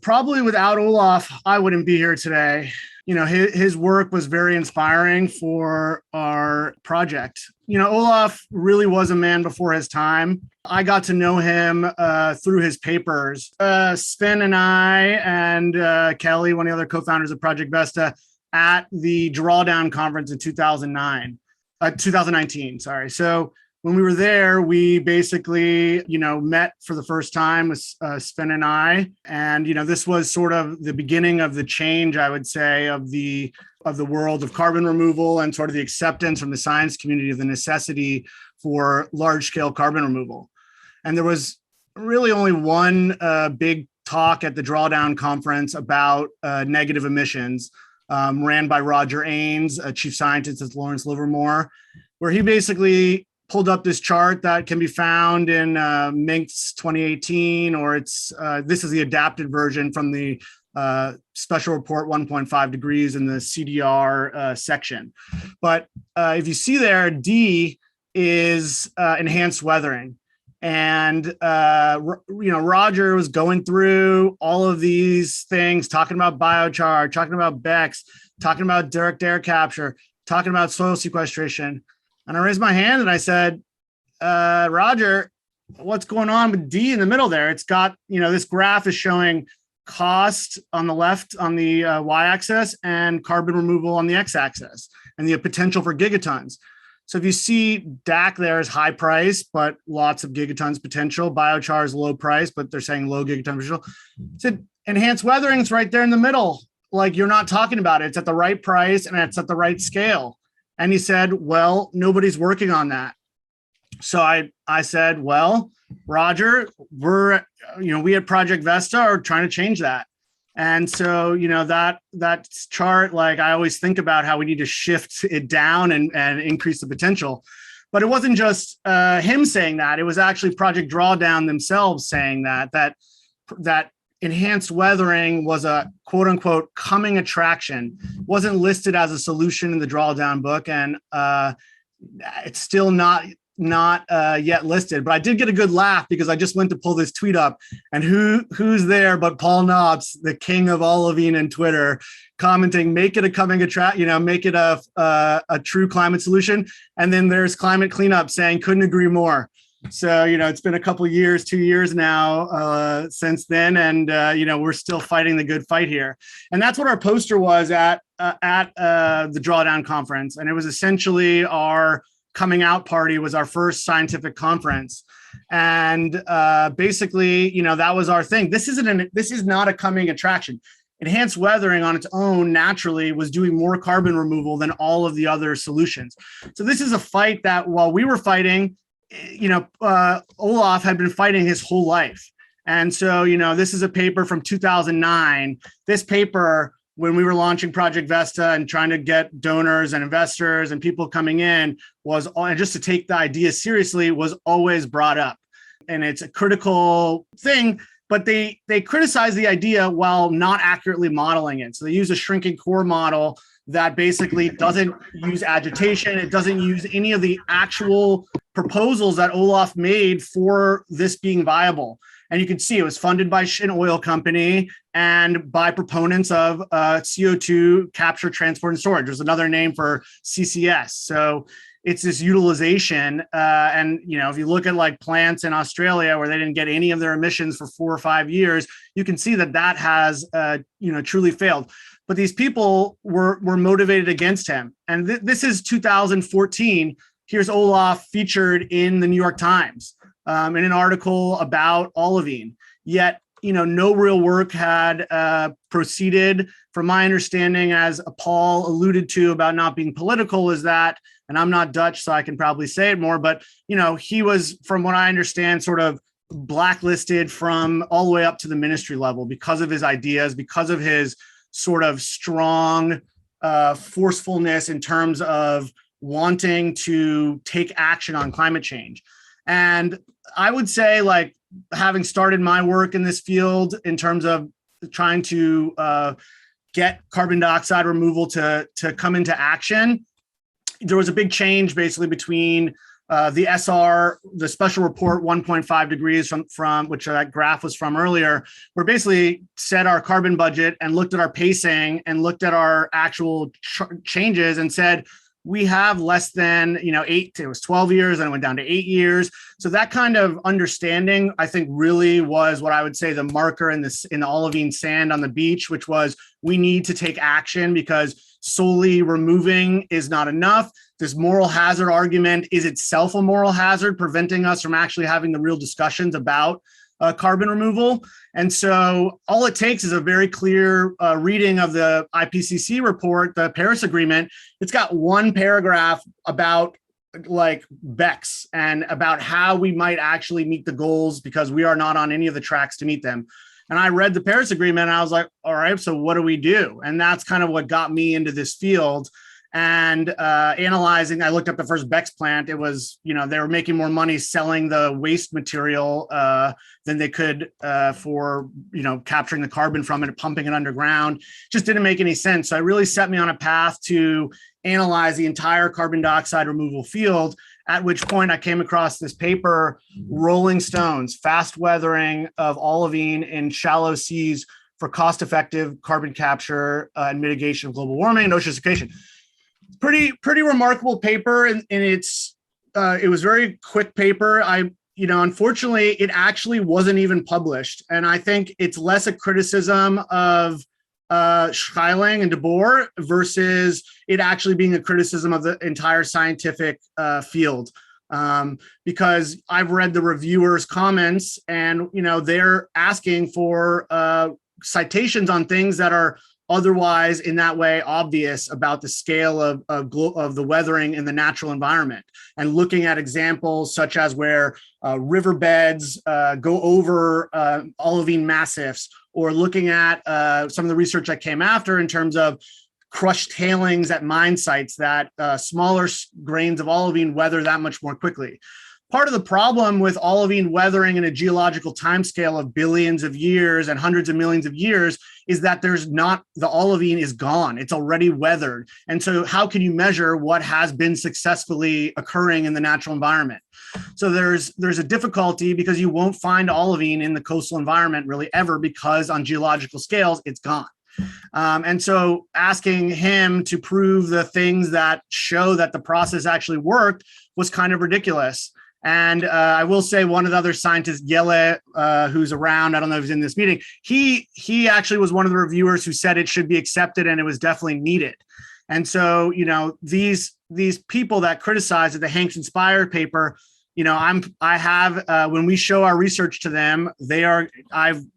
Probably without Olaf, I wouldn't be here today. His work was very inspiring for our project. Olaf really was a man before his time. I got to know him through his papers. Sven and I and Kelly, one of the other co-founders of Project Vesta, at the Drawdown Conference in 2019, sorry. So when we were there, we basically, met for the first time with Sven and I. And, this was sort of the beginning of the change, I would say, of the world of carbon removal and sort of the acceptance from the science community of the necessity for large scale carbon removal. And there was really only one big talk at the Drawdown Conference about negative emissions, ran by Roger Ains, a chief scientist at Lawrence Livermore, where he basically pulled up this chart that can be found in Mink's 2018, or this is the adapted version from the special report 1.5 degrees in the CDR section. But if you see there, D is enhanced weathering. And, Roger was going through all of these things, talking about biochar, talking about BECCS, talking about direct air capture, talking about soil sequestration. And I raised my hand and I said, Roger, what's going on with D in the middle there? It's got, this graph is showing cost on the left on the y-axis and carbon removal on the x-axis and the potential for gigatons. So if you see DAC there is high price, but lots of gigatons potential. Biochar is low price, but they're saying low gigaton potential. So enhanced weathering is right there in the middle. Like, you're not talking about it. It's at the right price and it's at the right scale. And he said, well, nobody's working on that. So I said, well, Roger, we at Project Vesta are trying to change that. And so, that chart, like, I always think about how we need to shift it down and increase the potential. But it wasn't just him saying that. It was actually Project Drawdown themselves saying that enhanced weathering was a quote unquote coming attraction, wasn't listed as a solution in the Drawdown book. And it's still not yet listed, but I did get a good laugh because I just went to pull this tweet up, and who's there but Paul Knopf, the king of olivine and Twitter, commenting, make it a coming make it a true climate solution. And then there's Climate Cleanup saying, couldn't agree more. So, it's been a couple of years, 2 years now since then. And, we're still fighting the good fight here. And that's what our poster was at the Drawdown Conference. And it was essentially our coming out party, was our first scientific conference. And basically, that was our thing. This is not a coming attraction. Enhanced weathering on its own naturally was doing more carbon removal than all of the other solutions. So this is a fight that while we were fighting, Olaf had been fighting his whole life. And so, this is a paper from 2009. This paper, when we were launching Project Vesta and trying to get donors and investors and people coming in, was just to take the idea seriously, was always brought up. And it's a critical thing, but they criticize the idea while not accurately modeling it. So they use a shrinking core model that basically doesn't use agitation. It doesn't use any of the actual proposals that Olaf made for this being viable. And you can see it was funded by an oil company and by proponents of CO2 capture, transport, and storage. There's another name for CCS. So it's this utilization. And, if you look at like plants in Australia where they didn't get any of their emissions for 4 or 5 years, you can see that has, truly failed. But these people were motivated against him. And this is 2014. Here's Olaf featured in the New York Times in an article about olivine. Yet, no real work had proceeded. From my understanding, as Paul alluded to about not being political, is that, and I'm not Dutch, so I can probably say it more, but, he was, from what I understand, sort of blacklisted from all the way up to the ministry level because of his ideas, because of his sort of strong forcefulness in terms of wanting to take action on climate change. And I would say, like, having started my work in this field in terms of trying to get carbon dioxide removal to come into action, there was a big change basically between the SR, the special report 1.5 degrees from which that graph was from earlier, where basically set our carbon budget and looked at our pacing and looked at our actual changes and said, we have less than, it was 12 years and it went down to 8 years. So that kind of understanding, I think, really was what I would say the marker in the olivine sand on the beach, which was we need to take action because solely removing is not enough. This moral hazard argument is itself a moral hazard, preventing us from actually having the real discussions about carbon removal. And so all it takes is a very clear reading of the IPCC report, the Paris Agreement. It's got one paragraph about like BECS and about how we might actually meet the goals because we are not on any of the tracks to meet them. And I read the Paris Agreement and I was like, all right, so what do we do? And that's kind of what got me into this field. And analyzing, I looked up the first BECS plant. It was, they were making more money selling the waste material than they could for, capturing the carbon from it and pumping it underground. Just didn't make any sense. So it really set me on a path to analyze the entire carbon dioxide removal field, at which point I came across this paper, Rolling Stones, Fast Weathering of Olivine in Shallow Seas for Cost-Effective Carbon Capture and Mitigation of Global Warming and Oceanification. Pretty remarkable paper, and it was very quick paper. Unfortunately, it actually wasn't even published, and I think it's less a criticism of Schuiling and de Boer versus it actually being a criticism of the entire scientific field. Because I've read the reviewers' comments, and they're asking for citations on things that are otherwise in that way obvious about the scale of the weathering in the natural environment, and looking at examples such as where riverbeds go over olivine massifs, or looking at some of the research that came after in terms of crushed tailings at mine sites that smaller grains of olivine weather that much more quickly. Part of the problem with olivine weathering in a geological timescale of billions of years and hundreds of millions of years is that the olivine is gone. It's already weathered. And so how can you measure what has been successfully occurring in the natural environment? So there's a difficulty because you won't find olivine in the coastal environment really ever, because on geological scales, it's gone. And so asking him to prove the things that show that the process actually worked was kind of ridiculous. And I will say one of the other scientists, Yele, who's around, I don't know if he's in this meeting, he actually was one of the reviewers who said it should be accepted and it was definitely needed. And so, these people that criticize the Hanks Inspired paper, when we show our research to them,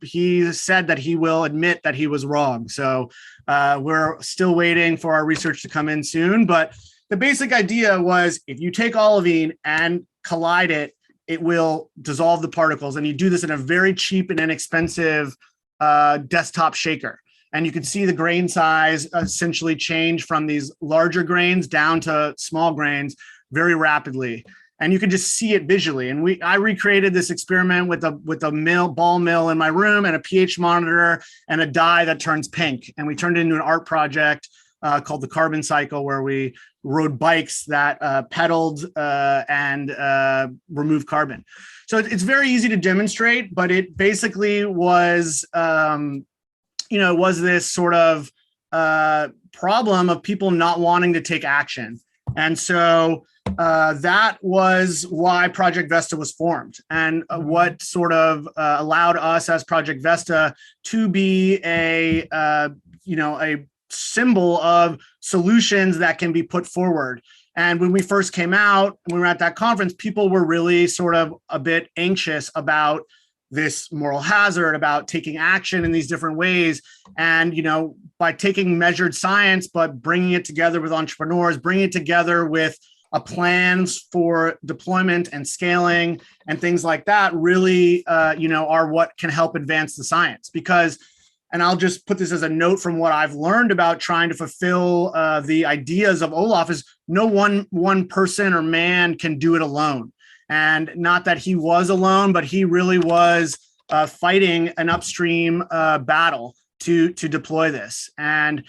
he said that he will admit that he was wrong. So we're still waiting for our research to come in soon. But the basic idea was if you take olivine and collide it, it will dissolve the particles. And you do this in a very cheap and inexpensive desktop shaker. And you can see the grain size essentially change from these larger grains down to small grains very rapidly. And you can just see it visually. And I recreated this experiment with a ball mill in my room and a pH monitor and a dye that turns pink. And we turned it into an art project called the Carbon Cycle, where we rode bikes that pedaled and removed carbon. So it's very easy to demonstrate, but it basically was, was this sort of problem of people not wanting to take action. And so that was why Project Vesta was formed, and what sort of allowed us as Project Vesta to be a symbol of solutions that can be put forward. And when we first came out, when we were at that conference, people were really sort of a bit anxious about this moral hazard, about taking action in these different ways. And, by taking measured science, but bringing it together with entrepreneurs, bringing it together with a plans for deployment and scaling and things like that really, are what can help advance the science. Because, and I'll just put this as a note from what I've learned about trying to fulfill the ideas of Olaf, is no one person or man can do it alone. And not that he was alone, but he really was fighting an upstream battle to deploy this. And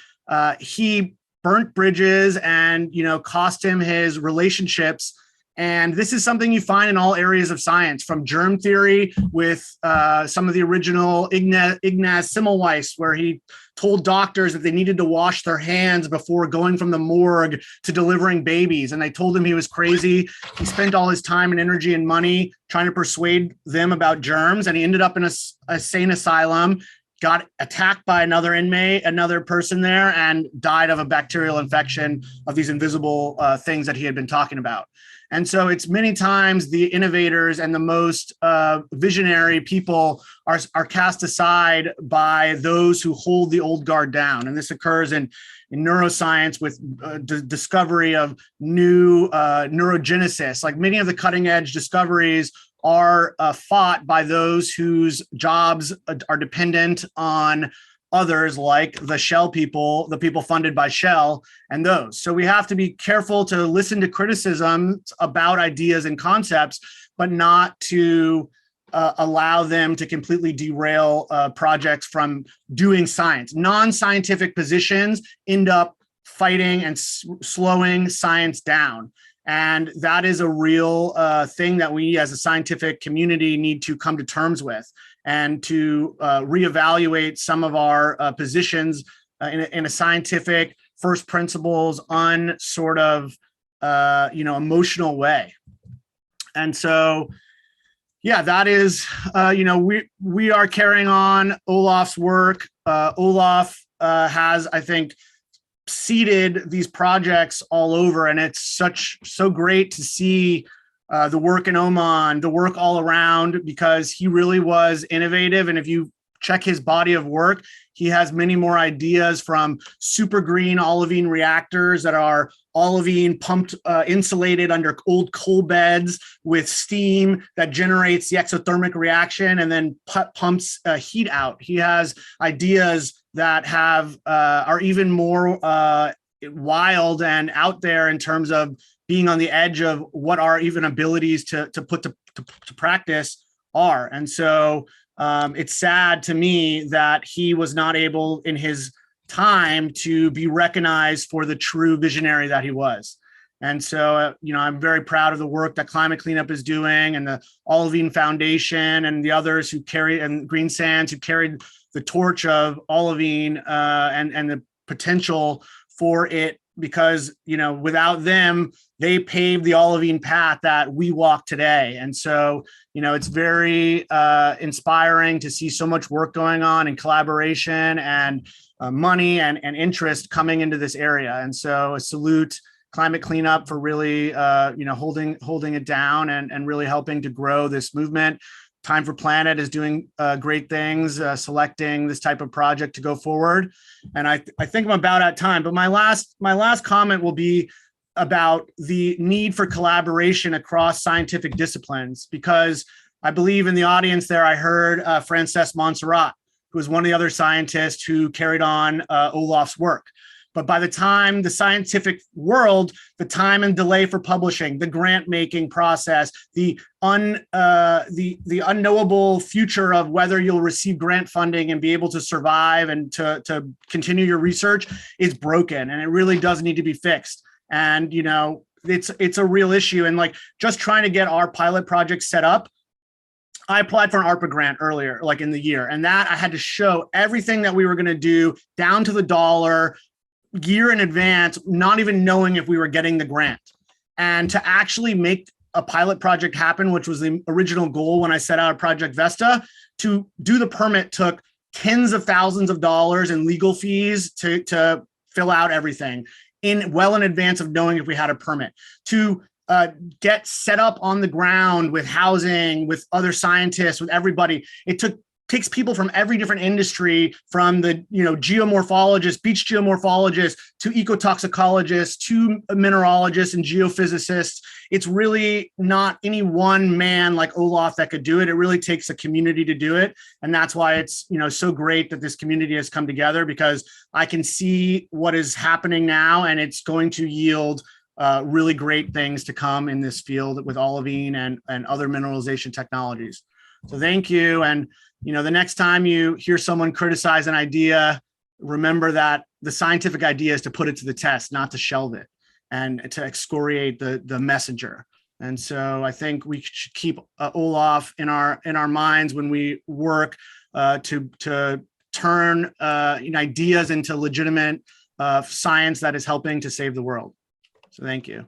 he burnt bridges and, cost him his relationships And this is something you find in all areas of science, from germ theory with some of the original Ignaz Semmelweis, where he told doctors that they needed to wash their hands before going from the morgue to delivering babies. And they told him he was crazy. He spent all his time and energy and money trying to persuade them about germs. And he ended up in a sane asylum, got attacked by another person there, and died of a bacterial infection of these invisible things that he had been talking about. And so it's many times the innovators and the most visionary people are cast aside by those who hold the old guard down. And this occurs in neuroscience with discovery of new neurogenesis. Like, many of the cutting edge discoveries are fought by those whose jobs are dependent on others, like the Shell people, the people funded by Shell, and those. So we have to be careful to listen to criticisms about ideas and concepts, but not to allow them to completely derail projects from doing science. Non-scientific positions end up fighting and slowing science down. And that is a real thing that we as a scientific community need to come to terms with, and to reevaluate some of our positions in a scientific, first principles, sort of emotional way. And so, yeah, that is, we are carrying on Olaf's work. Olaf has, I think, seeded these projects all over, and it's so great to see the work in Oman, the work all around, because he really was innovative. And if you check his body of work, he has many more ideas, from super green olivine reactors that are olivine pumped, insulated under old coal beds with steam that generates the exothermic reaction and then pumps heat out. He has ideas that are even more wild and out there in terms of being on the edge of what our even abilities to put to practice are. And so it's sad to me that he was not able in his time to be recognized for the true visionary that he was. And so, I'm very proud of the work that Climate Cleanup is doing, and the Olivine Foundation and the others and Green Sands who carried the torch of olivine and the potential for it, because, without them, they paved the olivine path that we walk today. And so, it's very inspiring to see so much work going on, and collaboration and money and interest coming into this area. And so, a salute Climate Cleanup for really, holding it down and really helping to grow this movement. Time for Planet is doing great things, selecting this type of project to go forward. And I think I'm about at time, but my last comment will be about the need for collaboration across scientific disciplines, because I believe in the audience there, I heard Frances Montserrat, who was one of the other scientists who carried on Olaf's work. But by the time the scientific world, the time and delay for publishing, the grant making process, the unknowable future of whether you'll receive grant funding and be able to survive and to continue your research is broken, and it really does need to be fixed. And it's a real issue. And like, just trying to get our pilot project set up, I applied for an ARPA grant earlier, like in the year, and that I had to show everything that we were going to do down to the dollar, year in advance, not even knowing if we were getting the grant. And to actually make a pilot project happen, which was the original goal when I set out Project Vesta, to do the permit took tens of thousands of dollars in legal fees to fill out everything well in advance of knowing if we had a permit. To get set up on the ground with housing, with other scientists, with everybody, it takes people from every different industry, from the geomorphologists, beach geomorphologists, to ecotoxicologists, to mineralogists and geophysicists. It's really not any one man like Olaf that could do it. It really takes a community to do it. And that's why it's so great that this community has come together, because I can see what is happening now, and it's going to yield really great things to come in this field with olivine and other mineralization technologies. So thank you. And the next time you hear someone criticize an idea, remember that the scientific idea is to put it to the test, not to shelve it and to excoriate the messenger. And so I think we should keep Olaf in our minds when we work to turn ideas into legitimate science that is helping to save the world. So thank you.